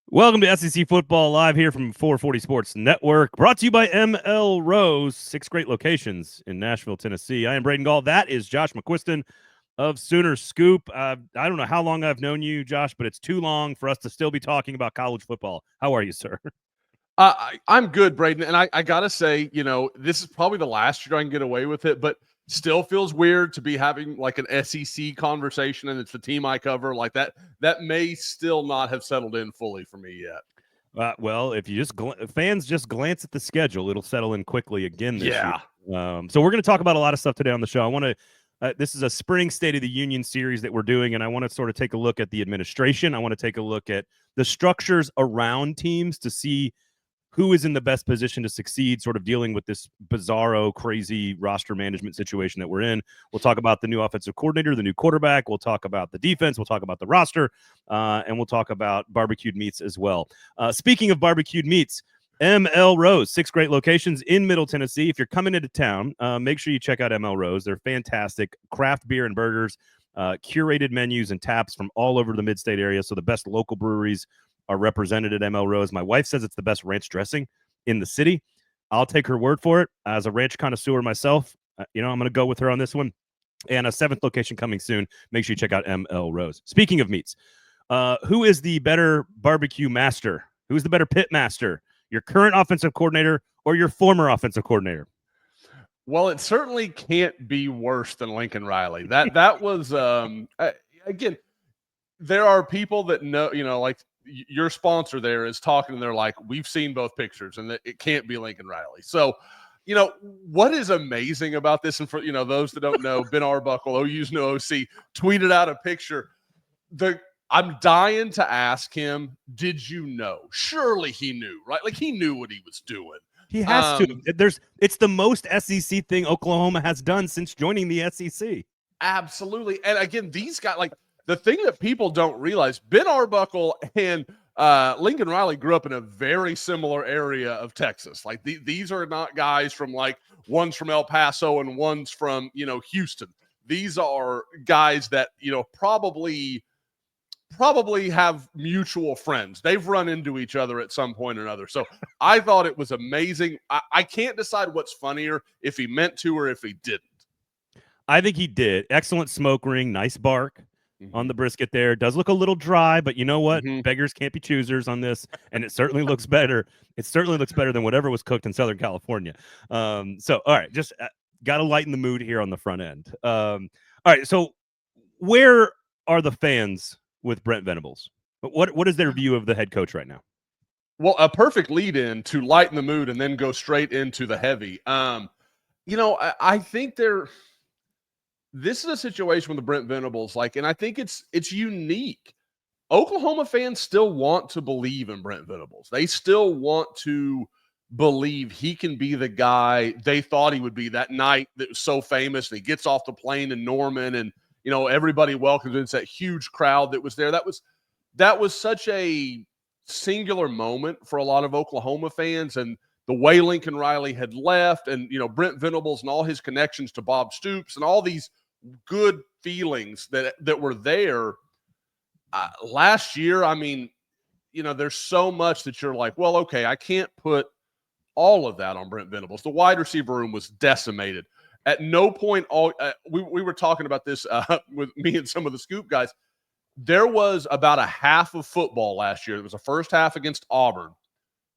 Welcome to SEC Football Live here from 440 Sports Network, brought to you by ML Rose, 6 great locations in Nashville, Tennessee. I am Braden Gall. That is Josh McQuiston of Sooner Scoop. I don't know how long I've known you, Josh, but it's too long for us to still be talking about college football. How are you, sir? I'm good, Braden. And I got to say, this is probably the last year I can get away with it, but still feels weird to be having like an SEC conversation and it's the team I cover like that. That may still not have settled in fully for me yet. Well, if you just fans just glance at the schedule, it'll settle in quickly again this year. Yeah. So we're going to talk about a lot of stuff today on the show. I want to. This is a spring State of the Union series that we're doing, and I want to sort of take a look at the administration. I want to take a look at the structures around teams to see who is in the best position to succeed, sort of dealing with this bizarro, crazy roster management situation that we're in. We'll talk about the new offensive coordinator, the new quarterback. We'll talk about the defense. We'll talk about the roster, and we'll talk about barbecued meats as well. Speaking of barbecued meats, ML Rose, 6 great locations in Middle Tennessee. If you're coming into town, make sure you check out ML Rose. They're fantastic craft beer and burgers, curated menus and taps from all over the mid-state area. So the best local breweries are represented at ML Rose. My wife says it's the best ranch dressing in the city. I'll take her word for it. As a ranch connoisseur myself, I'm going to go with her on this one. And a 7th location coming soon. Make sure you check out ML Rose. Speaking of meats, who is the better barbecue master? Who's the better pit master? Your current offensive coordinator or your former offensive coordinator? Well, it certainly can't be worse than Lincoln Riley. That was again, there are people that know, like your sponsor there is talking and they're like, we've seen both pictures and it can't be Lincoln Riley. So, what is amazing about this, and for, those that don't know, Ben Arbuckle, OU's new OC, tweeted out a picture. I'm dying to ask him, did you know? Surely he knew, right? Like he knew what he was doing. He has to. It's the most SEC thing Oklahoma has done since joining the SEC. Absolutely. And again, these guys, like, the thing that people don't realize, Ben Arbuckle and Lincoln Riley grew up in a very similar area of Texas. Like these are not guys from like one's from El Paso and one's from, Houston. These are guys that, probably have mutual friends. They've run into each other at some point or another. So I thought it was amazing. I can't decide what's funnier, if he meant to or if he didn't. I think he did. Excellent smoke ring, nice bark on the brisket there. Does look a little dry, but you know what? Beggars can't be choosers on this, and it certainly looks better. It certainly looks better than whatever was cooked in Southern California. So, all right, just got to lighten the mood here on the front end. All right, so where are the fans with Brent Venables? What is their view of the head coach right now? Well, a perfect lead-in to lighten the mood and then go straight into the heavy. I think this is a situation with the Brent Venables, and I think it's unique. Oklahoma fans still want to believe in Brent Venables. They still want to believe he can be the guy they thought he would be that night that was so famous. And he gets off the plane in Norman and, everybody welcomes him. It's that huge crowd that was there. That was such a singular moment for a lot of Oklahoma fans. And the way Lincoln Riley had left and, Brent Venables and all his connections to Bob Stoops and all these good feelings that were there last year. I mean, there's so much that you're like, well, okay, I can't put all of that on Brent Venables. The wide receiver room was decimated. At no point, we were talking about this with me and some of the Scoop guys. There was about a half of football last year. It was the first half against Auburn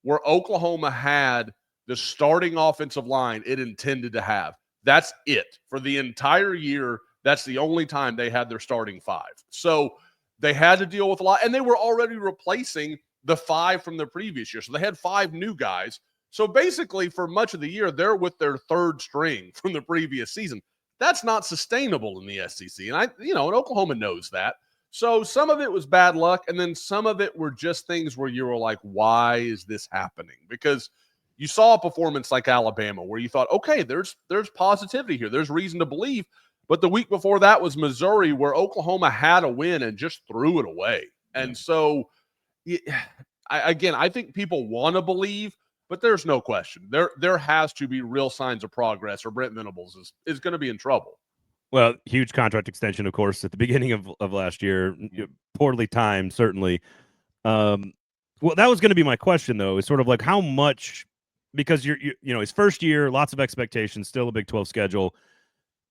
where Oklahoma had the starting offensive line it intended to have. That's it. For the entire year, that's the only time they had their starting 5. So they had to deal with a lot, and they were already replacing the 5 from the previous year. So they had 5 new guys. So basically, for much of the year, they're with their 3rd string from the previous season. That's not sustainable in the SEC. And and Oklahoma knows that. So some of it was bad luck, and then some of it were just things where you were like, why is this happening? Because you saw a performance like Alabama where you thought, okay, there's positivity here. There's reason to believe. But the week before that was Missouri, where Oklahoma had a win and just threw it away. And so, I think people want to believe, but there's no question. There has to be real signs of progress, or Brent Venables is going to be in trouble. Well, huge contract extension, of course, at the beginning of last year. Poorly timed, certainly. Well, that was going to be my question, though, is sort of like how much, because his first year, lots of expectations, still a Big 12 schedule,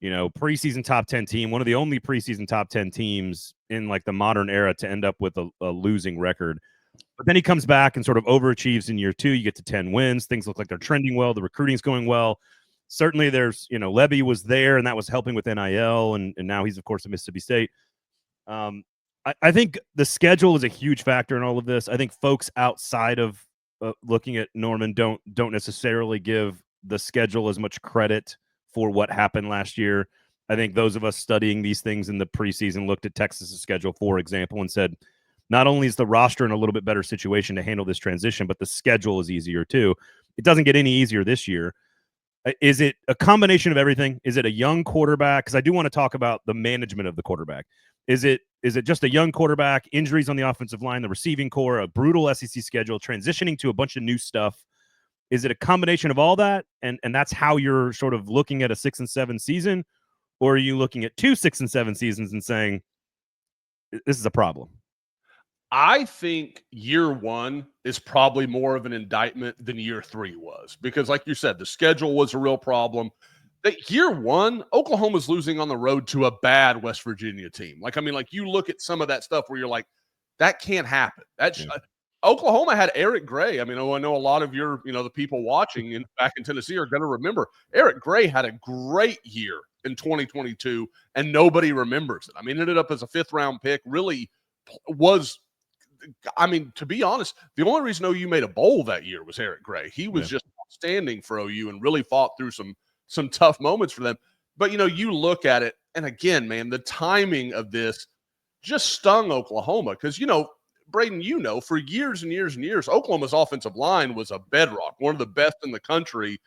preseason top 10 team, one of the only preseason top 10 teams in like the modern era to end up with a losing record. But then he comes back and sort of overachieves in year 2. You get to 10 wins. Things look like they're trending well. The recruiting's going well. Certainly there's, Levy was there and that was helping with NIL. And now he's, of course, at Mississippi State. I think the schedule is a huge factor in all of this. I think folks outside of looking at Norman don't necessarily give the schedule as much credit for what happened last year. I think those of us studying these things in the preseason looked at Texas's schedule, for example, and said, not only is the roster in a little bit better situation to handle this transition, but the schedule is easier too. It doesn't get any easier this year. Is it a combination of everything? Is it a young quarterback? Because I do want to talk about the management of the quarterback. Is it just a young quarterback, injuries on the offensive line, the receiving core, a brutal SEC schedule, transitioning to a bunch of new stuff? Is it a combination of all that? And that's how you're sort of looking at a 6 and 7 season? Or are you looking at 2 6 and 7 seasons and saying, this is a problem? I think year 1 is probably more of an indictment than year 3 was, because like you said, the schedule was a real problem. That year 1, Oklahoma's losing on the road to a bad West Virginia team. You look at some of that stuff where you're like, that can't happen. Oklahoma had Eric Gray. I know a lot of your, the people watching back in Tennessee are going to remember Eric Gray had a great year in 2022, and nobody remembers it. Ended up as a 5th round pick. Really was. To be honest, the only reason OU made a bowl that year was Eric Gray. He was just outstanding for OU and really fought through some tough moments for them. But, you look at it, and again, man, the timing of this just stung Oklahoma because, Braden, for years and years and years, Oklahoma's offensive line was a bedrock, one of the best in the country,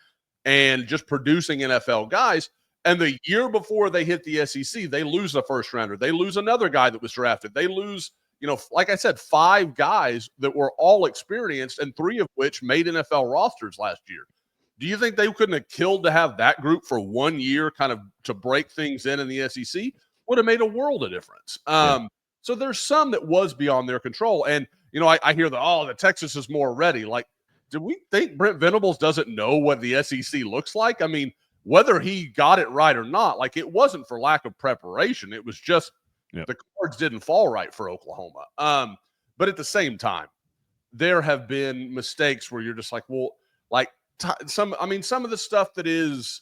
and just producing NFL guys. And the year before they hit the SEC, they lose a first rounder. They lose another guy that was drafted. They lose, like I said, 5 guys that were all experienced and 3 of which made NFL rosters last year. Do you think they couldn't have killed to have that group for 1 year kind of to break things in the SEC? Would have made a world of difference. So there's some that was beyond their control. And, I hear the Texas is more ready. Like, do we think Brent Venables doesn't know what the SEC looks like? Whether he got it right or not, like, it wasn't for lack of preparation. It was just the cards didn't fall right for Oklahoma. But at the same time, there have been mistakes where you're just like, well, like some of the stuff that is,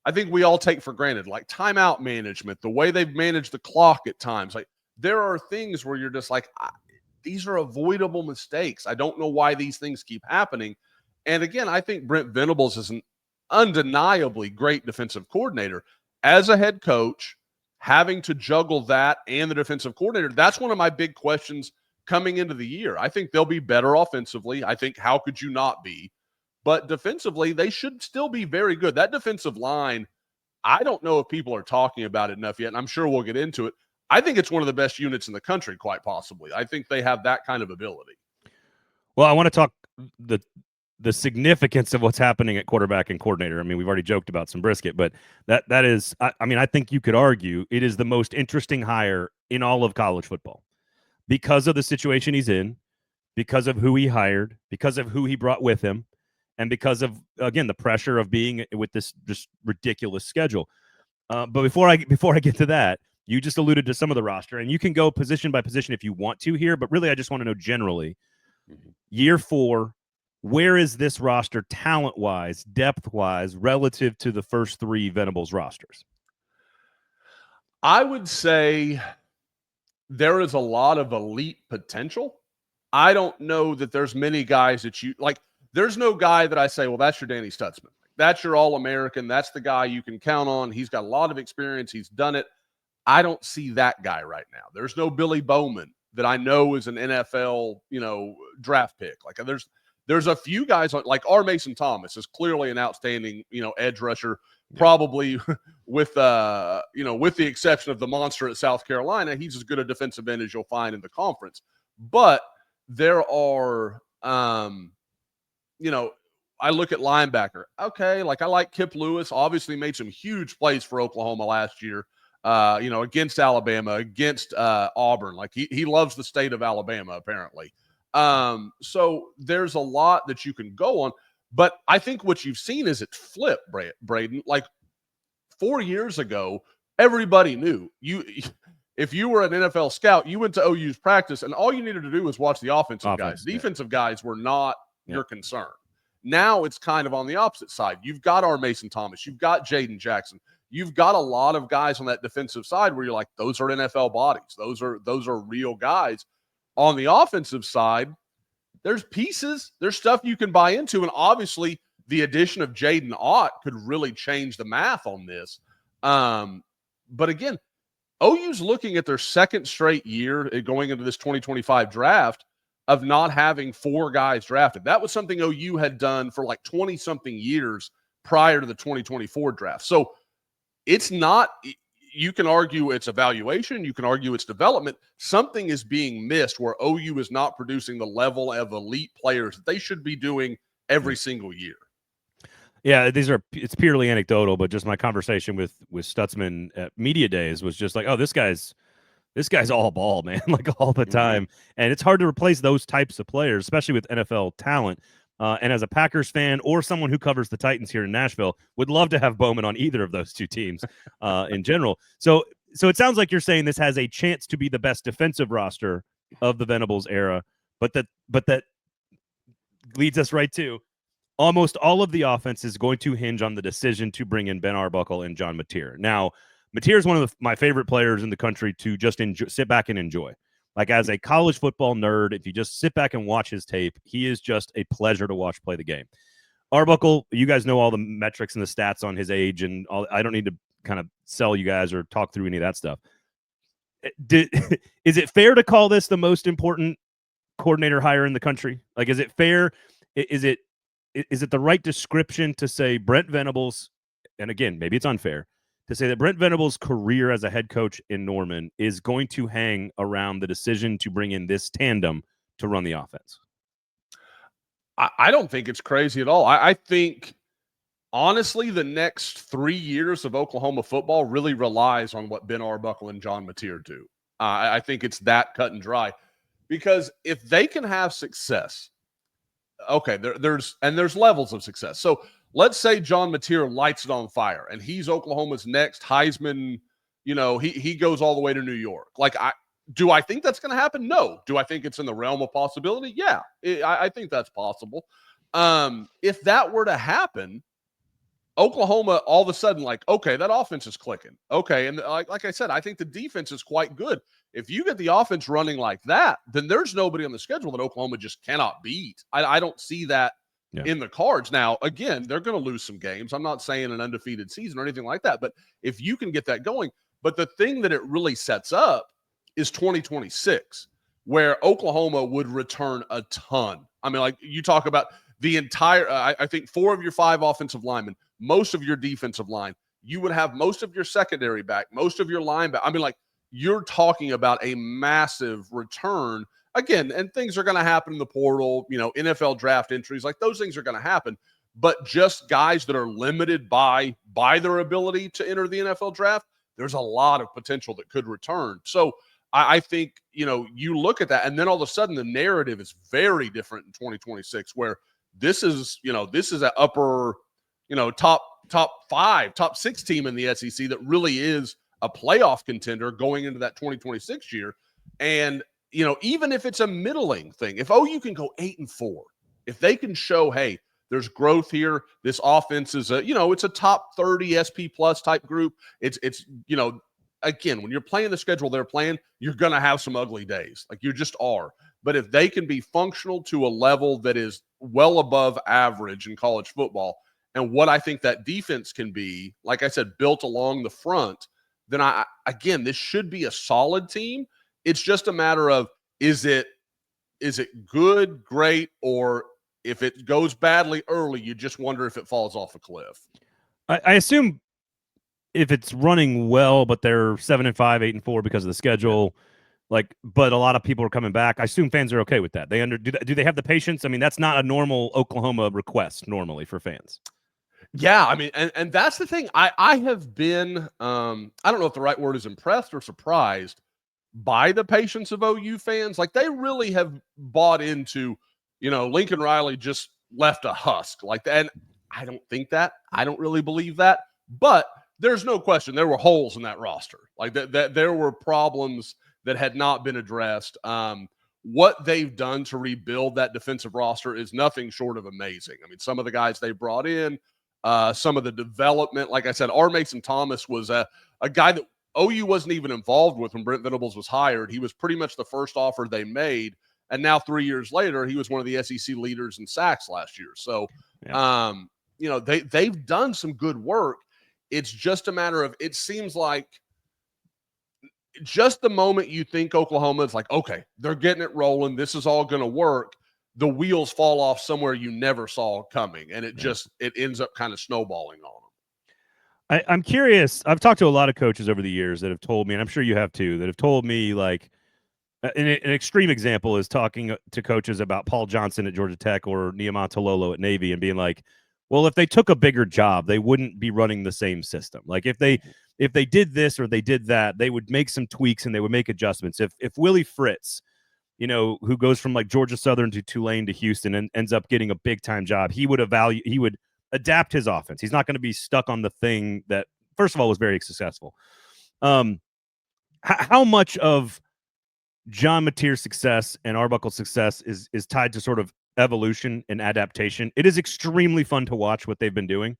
I think we all take for granted, like timeout management, the way they've managed the clock at times. Like, there are things where you're just like, these are avoidable mistakes. I don't know why these things keep happening. And again, I think Brent Venables is an undeniably great defensive coordinator. As a head coach, having to juggle that and the defensive coordinator, that's one of my big questions coming into the year. I think they'll be better offensively. I think, how could you not be? But defensively, they should still be very good. That defensive line, I don't know if people are talking about it enough yet, and I'm sure we'll get into it. I think it's one of the best units in the country, quite possibly. I think they have that kind of ability. Well, I want to talk the significance of what's happening at quarterback and coordinator. We've already joked about some brisket, but that is, I think you could argue it is the most interesting hire in all of college football because of the situation he's in, because of who he hired, because of who he brought with him, and because of, again, the pressure of being with this just ridiculous schedule. But before I get to that, you just alluded to some of the roster, and you can go position by position if you want to here, but really I just want to know generally, year 4, where is this roster talent-wise, depth-wise, relative to the first 3 Venables rosters? I would say there is a lot of elite potential. I don't know that there's many guys that you – like, there's no guy that I say, well, that's your Danny Stutzman. That's your All-American. That's the guy you can count on. He's got a lot of experience. He's done it. I don't see that guy right now. There's no Billy Bowman that I know is an NFL, draft pick. Like, there's a few guys like R. Mason Thomas is clearly an outstanding, edge rusher, probably with the exception of the monster at South Carolina. He's as good a defensive end as you'll find in the conference. But there are, I look at linebacker. Okay, like, I like Kip Lewis. Obviously made some huge plays for Oklahoma last year. Against Alabama, against Auburn. Like, he loves the state of Alabama, apparently. So there's a lot that you can go on. But I think what you've seen is it flip, Braden. Like 4 years ago, everybody knew you. If you were an NFL scout, you went to OU's practice, and all you needed to do was watch the offensive guys. Defensive guys were not your concern. Now it's kind of on the opposite side. You've got our Mason Thomas. You've got Jaden Jackson. You've got a lot of guys on that defensive side where you're like, those are NFL bodies. Those are real guys. On the offensive side, there's pieces. There's stuff you can buy into, and obviously the addition of Jaden Ott could really change the math on this. But again, OU's looking at their second straight year going into this 2025 draft of not having 4 guys drafted. That was something OU had done for like 20-something years prior to the 2024 draft. So it's not – you can argue it's evaluation. You can argue it's development. Something is being missed where OU is not producing the level of elite players that they should be doing every single year. Yeah, it's purely anecdotal, but just my conversation with Stutzman at media days was just like, oh, this guy's all ball, man, like all the time. And it's hard to replace those types of players, especially with NFL talent. And as a Packers fan or someone who covers the Titans here in Nashville, would love to have Bowman on either of those two teams in general. So it sounds like you're saying this has a chance to be the best defensive roster of the Venables era, but that leads us right to almost all of the offense is going to hinge on the decision to bring in Ben Arbuckle and John Mateer. Now, Mateer is one of my favorite players in the country to just sit back and enjoy. Like as a college football nerd, if you just sit back and watch his tape, he is just a pleasure to watch play the game. Arbuckle, you guys know all the metrics and the stats on his age, and all. I don't need to kind of sell you guys or talk through any of that stuff. Is it fair to call this the most important coordinator hire in the country? Like, is it fair? Is it the right description to say Brent Venables, and again, maybe it's unfair, to say that Brent Venables' career as a head coach in Norman is going to hang around the decision to bring in this tandem to run the offense? I don't think it's crazy at all. I think, honestly, the next 3 years of Oklahoma football really relies on what Ben Arbuckle and John Mateer do. I think it's that cut and dry. Because if they can have success, okay, there's levels of success. So let's say John Mateer lights it on fire and he's Oklahoma's next Heisman, he goes all the way to New York. Like, do I think that's going to happen? No. Do I think it's in the realm of possibility? Yeah, I think that's possible. If that were to happen, Oklahoma all of a sudden, like, okay, that offense is clicking. Okay, and like I said, I think the defense is quite good. If you get the offense running like that, then there's nobody on the schedule that Oklahoma just cannot beat. I don't see that in the cards. Now, again, they're going to lose some games. I'm not saying an undefeated season or anything like that, but if you can get that going. But the thing that it really sets up is 2026, where Oklahoma would return a ton. I mean, like, you talk about the entire I think 4 of your 5 offensive linemen, most of your defensive line, you would have most of your secondary back, most of your linebacker. I mean, like, you're talking about a massive return again, and things are going to happen in the portal, NFL draft entries, like those things are going to happen, but just guys that are limited by their ability to enter the NFL draft, there's a lot of potential that could return. So I think, you look at that, and then all of a sudden the narrative is very different in 2026, where this is an upper, top 5, top 6 team in the SEC that really is a playoff contender going into that 2026 year. And, even if it's a middling thing, if OU can go 8-4, if they can show, hey, there's growth here, this offense is it's a top 30 SP plus type group. It's again, when you're playing the schedule they're playing, you're going to have some ugly days. Like, you just are. But if they can be functional to a level that is well above average in college football, and what I think that defense can be, like I said, built along the front, then again, this should be a solid team. It's just a matter of, is it good, great, or if it goes badly early, you just wonder if it falls off a cliff. I assume if it's running well, but they're 7-5, 8-4 because of the schedule, but a lot of people are coming back. I assume fans are okay with that. Do they have the patience? I mean, that's not a normal Oklahoma request normally for fans. Yeah, I mean, and that's the thing. I have been, I don't know if the right word is impressed or surprised buy the patience of OU fans. Like, they really have bought into, Lincoln Riley just left a husk like that. And I don't think that. I don't really believe that. But there's no question there were holes in that roster. Like, that there were problems that had not been addressed. What they've done to rebuild that defensive roster is nothing short of amazing. I mean, some of the guys they brought in, some of the development, like I said, R. Mason Thomas was a guy that OU wasn't even involved with when Brent Venables was hired. He was pretty much the first offer they made. And now 3 years later, he was one of the SEC leaders in sacks last year. So, they've done some good work. It's just a matter of, it seems like just the moment you think Oklahoma is like, okay, they're getting it rolling, this is all going to work, the wheels fall off somewhere you never saw coming. And it ends up kind of snowballing on them. I'm curious. I've talked to a lot of coaches over the years that have told me, and I'm sure you have too, that have told me, like, an extreme example is talking to coaches about Paul Johnson at Georgia Tech or Nehemiah Tololo at Navy and being like, well, if they took a bigger job, they wouldn't be running the same system. Like, if they did this or they did that, they would make some tweaks and they would make adjustments. If Willie Fritz, who goes from like Georgia Southern to Tulane to Houston and ends up getting a big time job, he would adapt his offense. He's not going to be stuck on the thing that, first of all, was very successful. How much of John Mateer's success and Arbuckle's success is tied to sort of evolution and adaptation? It is extremely fun to watch what they've been doing.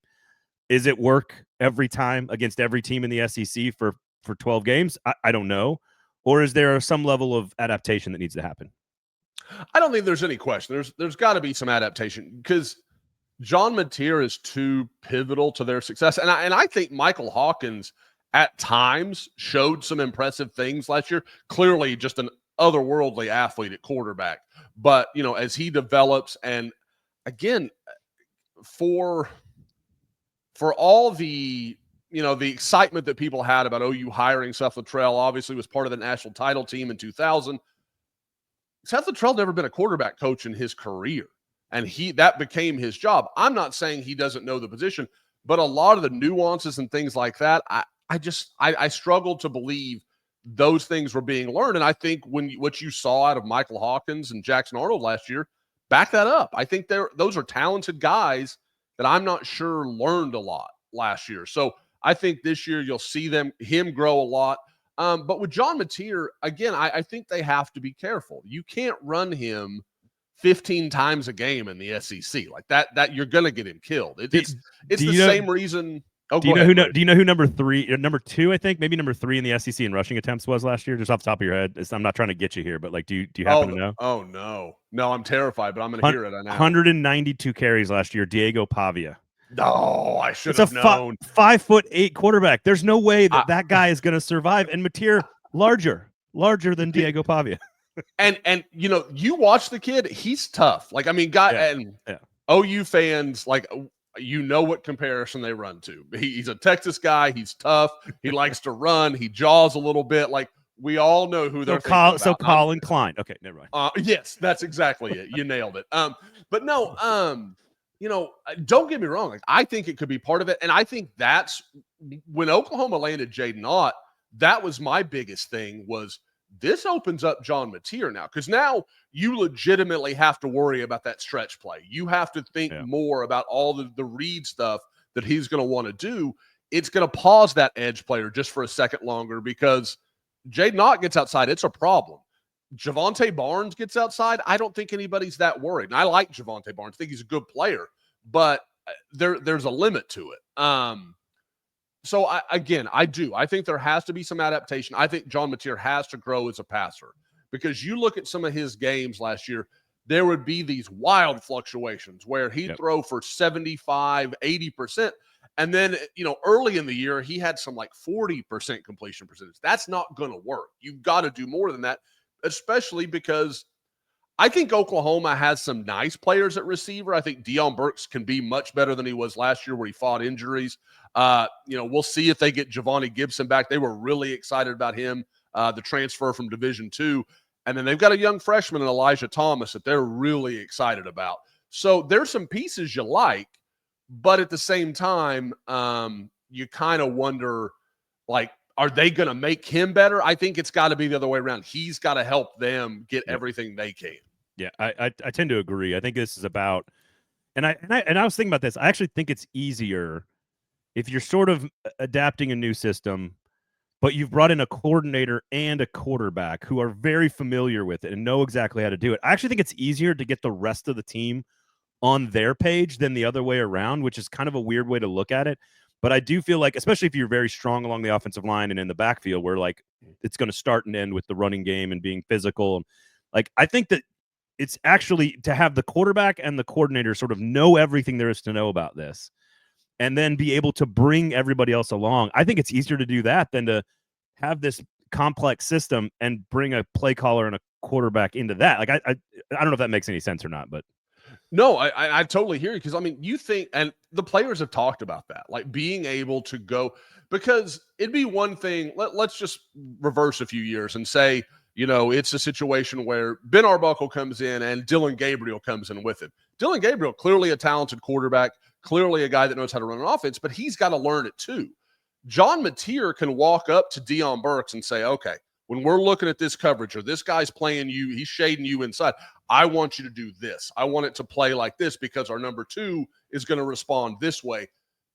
Is it work every time against every team in the SEC for 12 games? I don't know. Or is there some level of adaptation that needs to happen? I don't think there's any question. There's got to be some adaptation because John Mateer is too pivotal to their success. And I think Michael Hawkins at times showed some impressive things last year. Clearly just an otherworldly athlete at quarterback. But, as he develops, and again, for all the, the excitement that people had about OU hiring Seth Luttrell, obviously was part of the national title team in 2000. Seth Luttrell never been a quarterback coach in his career, and that became his job. I'm not saying he doesn't know the position, but a lot of the nuances and things like that, I struggled to believe those things were being learned. And I think what you saw out of Michael Hawkins and Jackson Arnold last year, back that up. I think those are talented guys that I'm not sure learned a lot last year. So I think this year you'll see him grow a lot. But with John Mateer, again, I think they have to be careful. You can't run him 15 times a game in the SEC like that. You're going to get him killed. It's the same reason. Oh, do you know who number 2, I think, maybe number 3 in the SEC in rushing attempts was last year? Just off the top of your head. I'm not trying to get you here, but like, do you happen to know? Oh no, I'm terrified, but I'm going to hear it. I know. 192 carries last year. Diego Pavia. No, I should have known. 5'8" quarterback. There's no way that guy is going to survive. And Mateer, larger than Diego Pavia. and you watch the kid. He's tough. Like, I mean, OU fans, like, what comparison they run to. He's a Texas guy. He's tough. He likes to run. He jaws a little bit. Like, we all know who they're thinking about. So Colin Klein. Okay, never mind. Yes, that's exactly it. You nailed it. But no, don't get me wrong. Like, I think it could be part of it. And I think that's when Oklahoma landed Jaden Ott, that was my biggest thing was this opens up John Mateer now. Because now you legitimately have to worry about that stretch play. You have to think more about all the read stuff that he's going to want to do. It's going to pause that edge player just for a second longer because Jaden Ott gets outside. It's a problem. Javonte Barnes gets outside. I don't think anybody's that worried. And I like Javonte Barnes. I think he's a good player, but there's a limit to it. So I do. I think there has to be some adaptation. I think John Mateer has to grow as a passer because you look at some of his games last year, there would be these wild fluctuations where he'd throw for 75, 80%. And then, early in the year, he had some like 40% completion percentage. That's not going to work. You've got to do more than that, especially because I think Oklahoma has some nice players at receiver. I think Deion Burks can be much better than he was last year where he fought injuries. We'll see if they get Giovanni Gibson back. They were really excited about him, the transfer from Division II. And then they've got a young freshman in Elijah Thomas that they're really excited about. So there's some pieces you like, but at the same time, you kind of wonder, like, are they going to make him better? I think it's got to be the other way around. He's got to help them get everything they can. Yeah, I tend to agree. I think this is about, and I was thinking about this. I actually think it's easier if you're sort of adapting a new system, but you've brought in a coordinator and a quarterback who are very familiar with it and know exactly how to do it. I actually think it's easier to get the rest of the team on their page than the other way around, which is kind of a weird way to look at it. But I do feel like, especially if you're very strong along the offensive line and in the backfield, where like it's going to start and end with the running game and being physical. Like, I think that it's actually to have the quarterback and the coordinator sort of know everything there is to know about this and then be able to bring everybody else along. I think it's easier to do that than to have this complex system and bring a play caller and a quarterback into that. Like, I don't know if that makes any sense or not, but no, I totally hear you, because I mean, you think, and the players have talked about that, like being able to go, because it'd be one thing. Let's just reverse a few years and say, it's a situation where Ben Arbuckle comes in and Dylan Gabriel comes in with him. Dylan Gabriel, clearly a talented quarterback, clearly a guy that knows how to run an offense, but he's got to learn it too. John Mateer can walk up to Deion Burks and say, okay, when we're looking at this coverage, or this guy's playing you, he's shading you inside, I want you to do this. I want it to play like this because our number 2 is going to respond this way.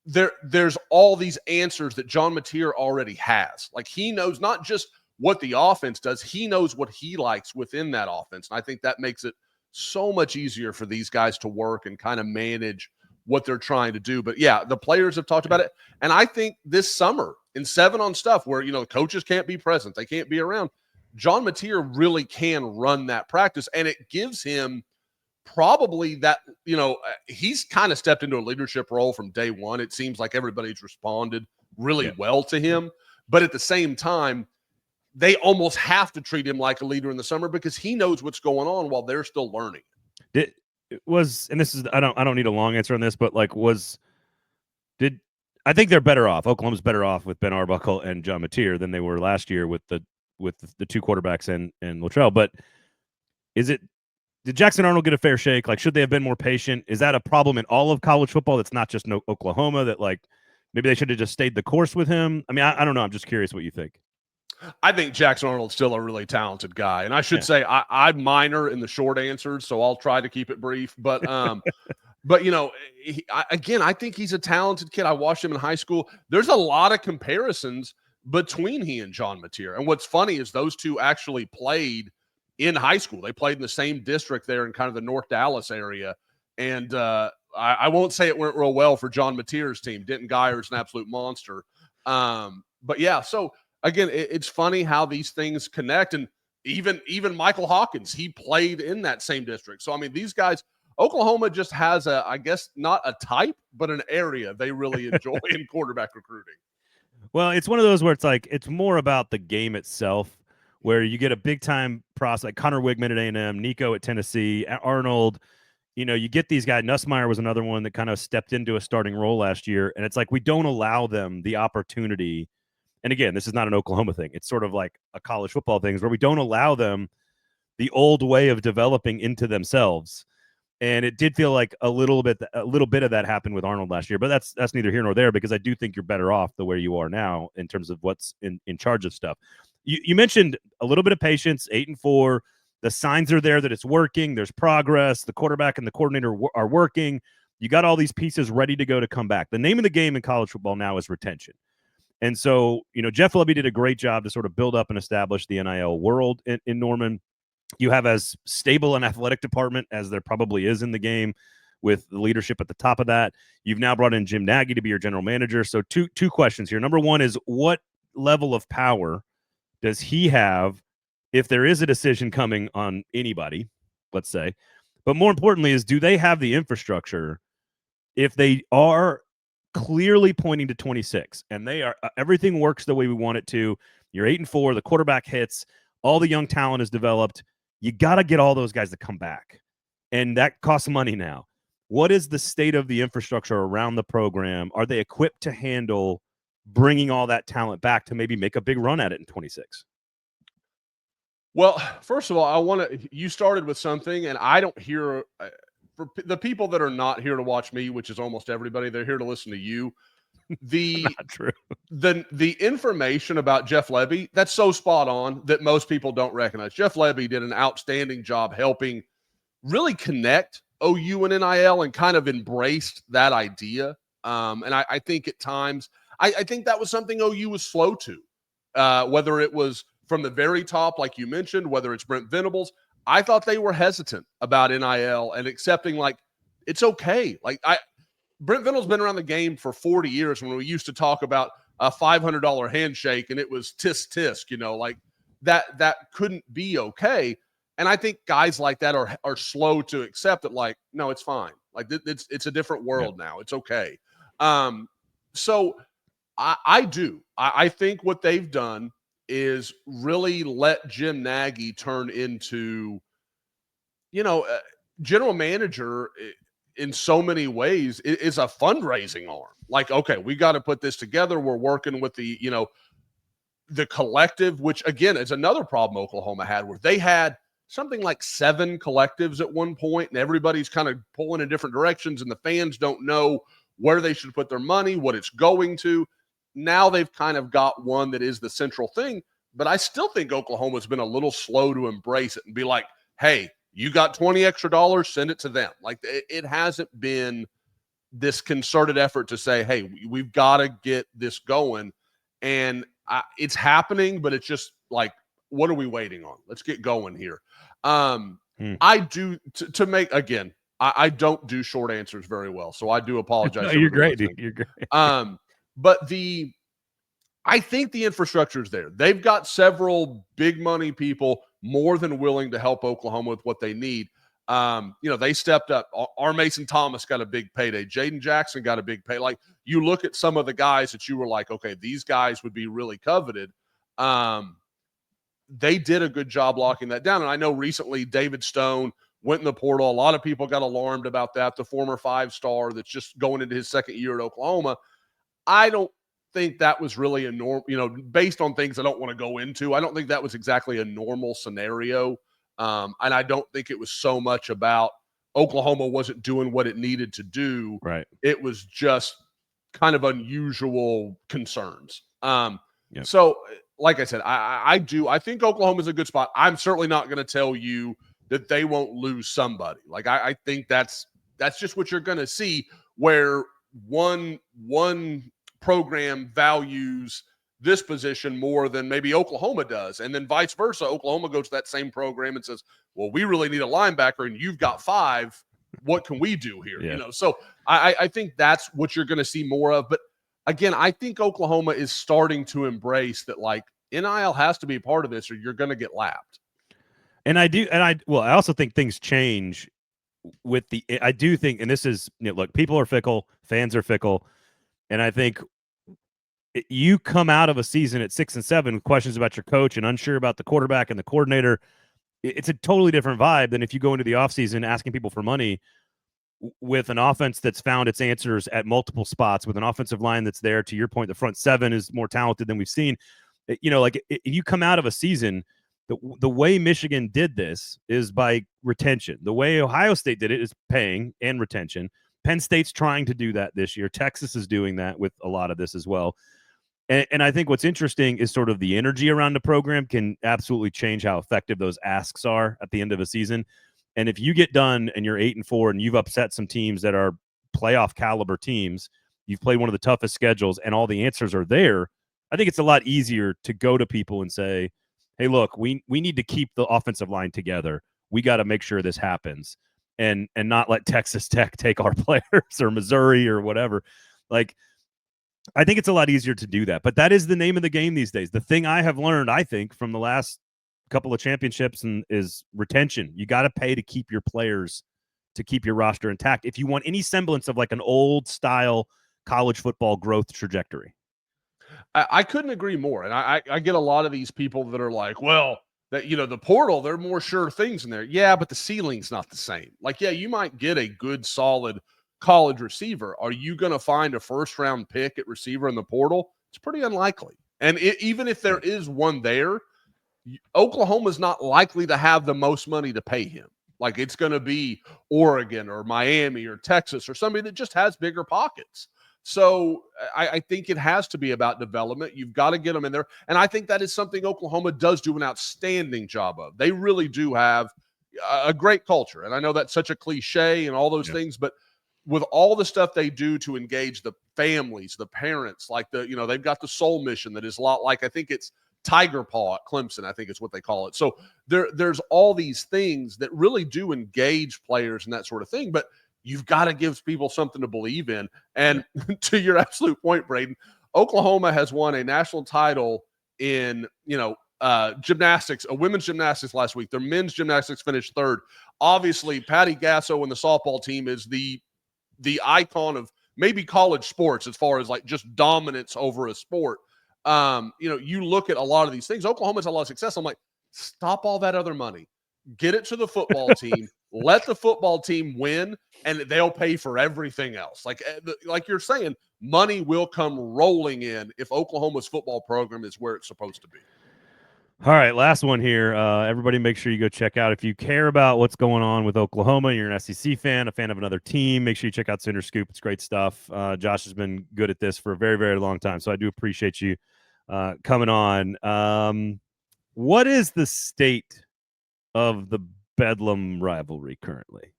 There's all these answers that John Mateer already has. Like, he knows not just what the offense does, he knows what he likes within that offense. And I think that makes it so much easier for these guys to work and kind of manage what they're trying to do. But yeah, the players have talked about it. And I think this summer in 7 on stuff where, coaches can't be present, they can't be around, John Mateer really can run that practice. And it gives him probably that, he's kind of stepped into a leadership role from day one. It seems like everybody's responded really well to him. But at the same time, they almost have to treat him like a leader in the summer because he knows what's going on while they're still learning. It was, and this is, I don't need a long answer on this, but like, I think they're better off. Oklahoma's better off with Ben Arbuckle and John Mateer than they were last year with the 2 quarterbacks and Luttrell. But did Jackson Arnold get a fair shake? Like, should they have been more patient? Is that a problem in all of college football? That's not just Oklahoma, that like maybe they should have just stayed the course with him. I mean, I don't know. I'm just curious what you think. I think Jackson Arnold's still a really talented guy. And I should say I'm minor in the short answers, so I'll try to keep it brief. But but I think he's a talented kid. I watched him in high school. There's a lot of comparisons between he and John Mateer. And what's funny is those two actually played in high school. They played in the same district there in kind of the North Dallas area. And I won't say it went real well for John Mateer's team. Denton Geyer's an absolute monster. But yeah, so again, it's funny how these things connect. And even Michael Hawkins, he played in that same district. So, I mean, these guys, Oklahoma just has I guess not a type, but an area they really enjoy in quarterback recruiting. Well, it's one of those where it's like, it's more about the game itself, where you get a big-time prospect, like Connor Wigman at A&M, Nico at Tennessee, Arnold. You get these guys. Nussmeier was another one that kind of stepped into a starting role last year, and it's like we don't allow them the opportunity. And again, this is not an Oklahoma thing. It's sort of like a college football thing where we don't allow them the old way of developing into themselves. And it did feel like a little bit of that happened with Arnold last year, but that's neither here nor there, because I do think you're better off the way you are now in terms of what's in charge of stuff. You mentioned a little bit of patience, 8-4. The signs are there that it's working. There's progress. The quarterback and the coordinator are working. You got all these pieces ready to go to come back. The name of the game in college football now is retention. And so, Jeff Lebby did a great job to sort of build up and establish the NIL world in Norman. You have as stable an athletic department as there probably is in the game, with the leadership at the top of that. You've now brought in Jim Nagy to be your general manager. So two questions here. Number one is, what level of power does he have if there is a decision coming on anybody, let's say? But more importantly is, do they have the infrastructure if they are clearly pointing to 26 and they are everything works the way we want it to? You're 8-4, the quarterback hits, all the young talent is developed. You got to get all those guys to come back, and that costs money now. What is the state of the infrastructure around the program? Are they equipped to handle bringing all that talent back to maybe make a big run at it in 26? Well, first of all, you started with something, and I don't hear for the people that are not here to watch me, which is almost everybody, they're here to listen to you. The Not true. the information about Jeff Lebby, that's so spot on that most people don't recognize. Jeff Lebby did an outstanding job helping really connect OU and NIL and kind of embraced that idea. And I think at times, I think that was something OU was slow to, whether it was from the very top, like you mentioned, whether it's Brent Venables. I thought they were hesitant about NIL and accepting, like, it's okay. Like, Brent Venables been around the game for 40 years when we used to talk about a $500 handshake and it was tisk tisk, like that couldn't be okay. And I think guys like that are slow to accept it. Like, no, it's fine. Like it's a different world now. It's okay. So I think what they've done is really let Jim Nagy turn into, general manager in so many ways is a fundraising arm. Like, okay, we got to put this together. We're working with the collective, which again is another problem Oklahoma had, where they had something like 7 collectives at one point, and everybody's kind of pulling in different directions, and the fans don't know where they should put their money, what it's going to. Now they've kind of got one that is the central thing, but I still think Oklahoma's been a little slow to embrace it and be like, hey, you got $20 extra, send it to them. Like, it hasn't been this concerted effort to say, hey, we've got to get this going. And it's happening, but it's just like, what are we waiting on? Let's get going here. I do to make, again, I don't do short answers very well, so I do apologize. No, you're great, dude. You're great. But I think the infrastructure is there. They've got several big money people more than willing to help Oklahoma with what they need. They stepped up. R. Mason Thomas got a big payday. Jaden Jackson got a big pay. Like, you look at some of the guys that you were like, okay, these guys would be really coveted. They did a good job locking that down. And I know recently David Stone went in the portal. A lot of people got alarmed about that. The former 5-star that's just going into his second year at Oklahoma. I don't think that was really a normal, based on things I don't want to go into. I don't think that was exactly a normal scenario. And I don't think it was so much about Oklahoma wasn't doing what it needed to do. Right. It was just kind of unusual concerns. So like I said, I think Oklahoma's a good spot. I'm certainly not going to tell you that they won't lose somebody. Like, I think that's just what you're going to see, where one program values this position more than maybe Oklahoma does, and then vice versa. Oklahoma goes to that same program and says, well, we really need a linebacker and you've got 5. What can we do here? Yeah. So I think that's what you're going to see more of. But again, I think Oklahoma is starting to embrace that, like, NIL has to be a part of this or you're going to get lapped. And I also think things change with I do think, and this is, look, people are fickle, fans are fickle. And I think you come out of a season at 6-7 with questions about your coach and unsure about the quarterback and the coordinator. It's a totally different vibe than if you go into the offseason asking people for money with an offense that's found its answers at multiple spots, with an offensive line that's there. To your point, the front 7 is more talented than we've seen. If you come out of a season, the way Michigan did this is by retention. The way Ohio State did it is paying and retention. Penn State's trying to do that this year. Texas is doing that with a lot of this as well. And I think what's interesting is sort of the energy around the program can absolutely change how effective those asks are at the end of a season. And if you get done and you're 8-4 and you've upset some teams that are playoff caliber teams, you've played one of the toughest schedules and all the answers are there, I think it's a lot easier to go to people and say, hey, look, we need to keep the offensive line together. We got to make sure this happens. And not let Texas Tech take our players or Missouri or whatever. Like, I think it's a lot easier to do that. But that is the name of the game these days. The thing I have learned, I think, from the last couple of championships is retention. You got to pay to keep your players, to keep your roster intact if you want any semblance of like an old style college football growth trajectory. I couldn't agree more. And I get a lot of these people that are like, well, that, the portal, there are more sure things in there. Yeah, but the ceiling's not the same. Like, yeah, you might get a good, solid college receiver. Are you going to find a first-round pick at receiver in the portal? It's pretty unlikely. And even if there is one there, Oklahoma's not likely to have the most money to pay him. Like, it's going to be Oregon or Miami or Texas or somebody that just has bigger pockets. So I think it has to be about development. You've got to get them in there. And I think that is something Oklahoma does do an outstanding job of. They really do have a great culture. And I know that's such a cliche and all those things, but with all the stuff they do to engage the families, the parents, like they've got the soul mission that is a lot like, I think it's Tiger Paw at Clemson, I think it's what they call it. So there's all these things that really do engage players and that sort of thing. But you've got to give people something to believe in. And to your absolute point, Braden, Oklahoma has won a national title in, gymnastics, women's gymnastics last week. Their men's gymnastics finished third. Obviously, Patty Gasso and the softball team is the icon of maybe college sports as far as like just dominance over a sport. You look at a lot of these things. Oklahoma's had a lot of success. I'm like, stop all that other money. Get it to the football team. Let the football team win, and they'll pay for everything else. Like you're saying, money will come rolling in if Oklahoma's football program is where it's supposed to be. All right, last one here. Everybody make sure you go check out. If you care about what's going on with Oklahoma, you're an SEC fan, a fan of another team, make sure you check out Center Scoop. It's great stuff. Josh has been good at this for a very, very long time, so I do appreciate you coming on. What is the state of the Bedlam rivalry currently?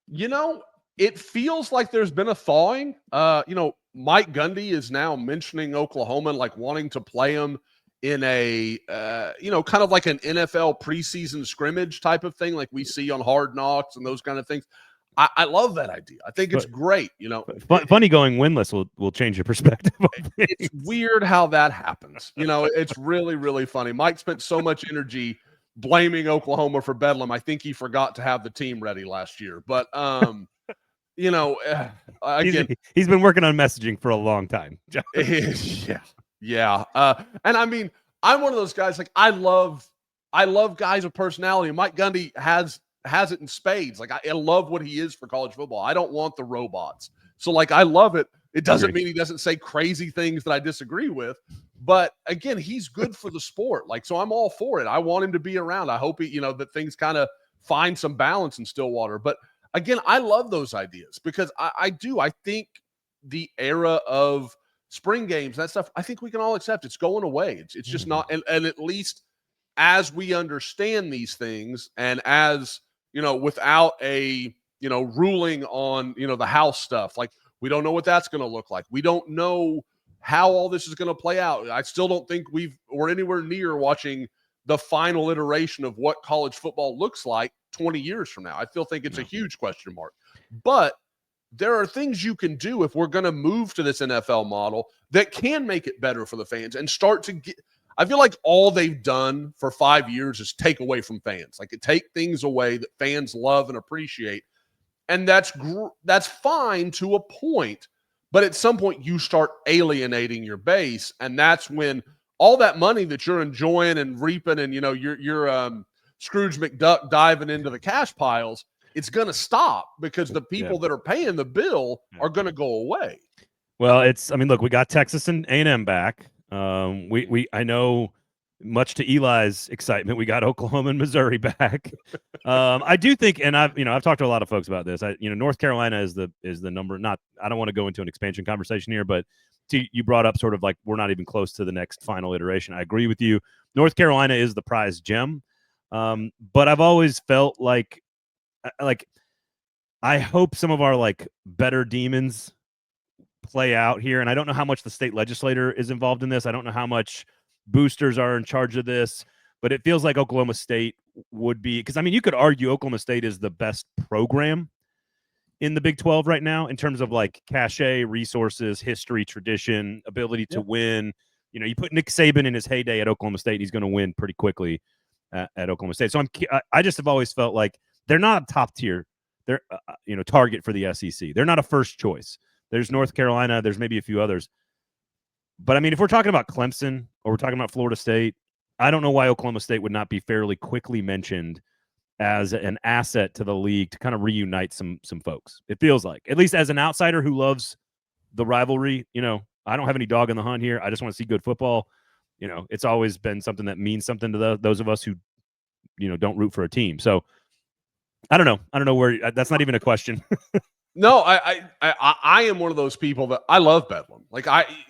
It feels like there's been a thawing. Mike Gundy is now mentioning Oklahoma and like wanting to play them in a, kind of like an NFL preseason scrimmage type of thing like we see on Hard Knocks and those kind of things. I love that idea. I think it's great. Funny going winless will change your perspective. It's weird how that happens. It's really, really funny. Mike spent so much energy blaming Oklahoma for Bedlam. I think he forgot to have the team ready last year. But, again, he's been working on messaging for a long time. Yeah. And I mean, I'm one of those guys, like I love guys with personality. Mike Gundy has it in spades. Like I love what he is for college football. I don't want the robots. So like, I love it. It doesn't mean he doesn't say crazy things that I disagree with, but again, he's good for the sport. Like, so I'm all for it. I want him to be around. I hope that things kind of find some balance in Stillwater. But again, I love those ideas because I think the era of spring games, that stuff, I think we can all accept it's going away. It's just not, and at least as we understand these things and as, without a, ruling on, the House stuff, like we don't know what that's going to look like. We don't know how all this is going to play out. I still don't think we're anywhere near watching the final iteration of what college football looks like 20 years from now. I still think it's a huge question mark, but there are things you can do if we're going to move to this NFL model that can make it better for the fans and start to get. I feel like all they've done for 5 years is take away from fans, like take things away that fans love and appreciate. And that's fine to a point, but at some point you start alienating your base. And that's when all that money that you're enjoying and reaping and, you're Scrooge McDuck diving into the cash piles, it's going to stop because the people that are paying the bill are going to go away. Well, look, we got Texas and A&M back. I know, much to Eli's excitement, we got Oklahoma and Missouri back. I do think, and I've talked to a lot of folks about this. North Carolina is the number. I don't want to go into an expansion conversation here, but you brought up sort of like we're not even close to the next final iteration. I agree with you. North Carolina is the prize gem, but I've always felt like I hope some of our like better demons play out here. And I don't know how much the state legislature is involved in this. I don't know how much boosters are in charge of this, but it feels like Oklahoma State would be, because you could argue Oklahoma State is the best program in the Big 12 right now in terms of like cachet, resources, history, tradition, ability to win. You put Nick Saban in his heyday at Oklahoma State, he's going to win pretty quickly at Oklahoma State. So I just have always felt like they're not a top tier. They're target for the SEC. They're not a first choice. There's North Carolina. There's maybe a few others. But if we're talking about Clemson or we're talking about Florida State, I don't know why Oklahoma State would not be fairly quickly mentioned as an asset to the league to kind of reunite some folks. It feels like, at least as an outsider who loves the rivalry, I don't have any dog in the hunt here. I just want to see good football. It's always been something that means something to those of us who, don't root for a team. So I don't know. I don't know where. That's not even a question. No, I am one of those people that I love Bedlam. Like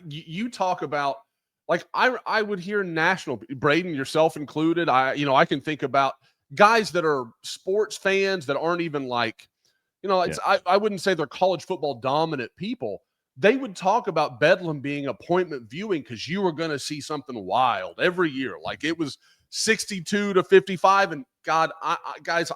you talk about, like I would hear national, Braden, yourself included. I can think about guys that are sports fans that aren't even like, it's I wouldn't say they're college football dominant people. They would talk about Bedlam being appointment viewing because you were going to see something wild every year. Like it was 62 to 55, and God, guys,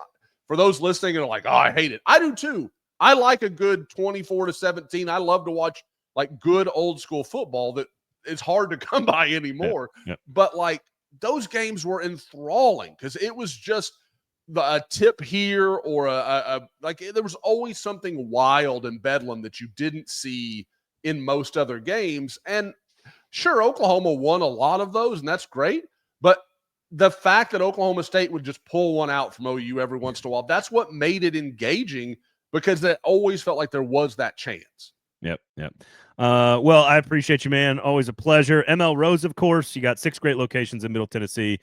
for those listening and are like, oh, I hate it. I do too. I like a good 24 to 17. I love to watch like good old school football that is hard to come by anymore. But like those games were enthralling because it was just a tip here or like there was always something wild in Bedlam that you didn't see in most other games. And sure, Oklahoma won a lot of those, and that's great. But the fact that Oklahoma State would just pull one out from OU every once in a while, that's what made it engaging, because it always felt like there was that chance. Yep. Well, I appreciate you, man. Always a pleasure. ML Rose, of course. You got 6 great locations in Middle Tennessee.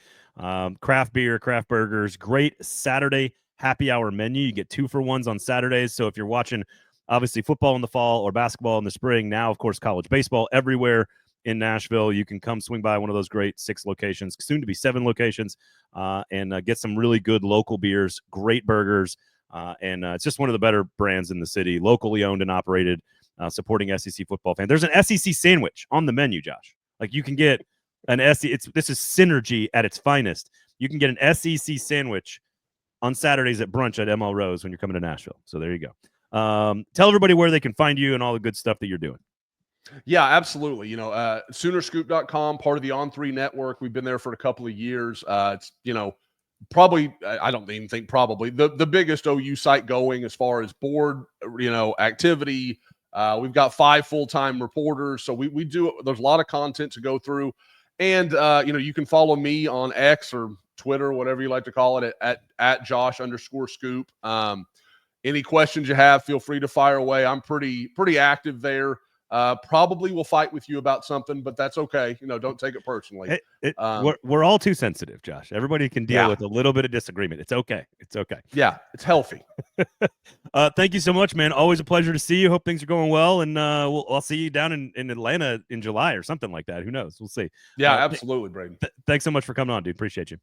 Craft beer, craft burgers, great Saturday happy hour menu. You get 2-for-1s on Saturdays. So if you're watching, obviously, football in the fall or basketball in the spring, now, of course, college baseball everywhere in Nashville, you can come swing by one of those great 6 locations, soon to be 7 locations, and get some really good local beers, great burgers. And it's just one of the better brands in the city, locally owned and operated, supporting SEC football fans. There's an SEC sandwich on the menu, Josh. Like you can get an SEC. This is synergy at its finest. You can get an SEC sandwich on Saturdays at brunch at ML Rose when you're coming to Nashville. So there you go. Tell everybody where they can find you and all the good stuff that you're doing. Yeah, absolutely. Soonerscoop.com, part of the On3 network. We've been there for a couple of years. It's, probably, I don't even think probably the biggest OU site going as far as board, activity. We've got 5 full-time reporters. So we do, there's a lot of content to go through. And, you can follow me on X or Twitter, whatever you like to call it, at Josh_Scoop. Any questions you have, feel free to fire away. I'm pretty active there. Probably will fight with you about something, but that's okay. Don't take it personally. We're all too sensitive, Josh. Everybody can deal with a little bit of disagreement. It's okay. Yeah, it's healthy. Thank you so much, man. Always a pleasure to see you. Hope things are going well, and I'll see you down in Atlanta in July or something like that. Who knows? We'll see. Yeah, absolutely, Braden. Thanks so much for coming on, dude. Appreciate you.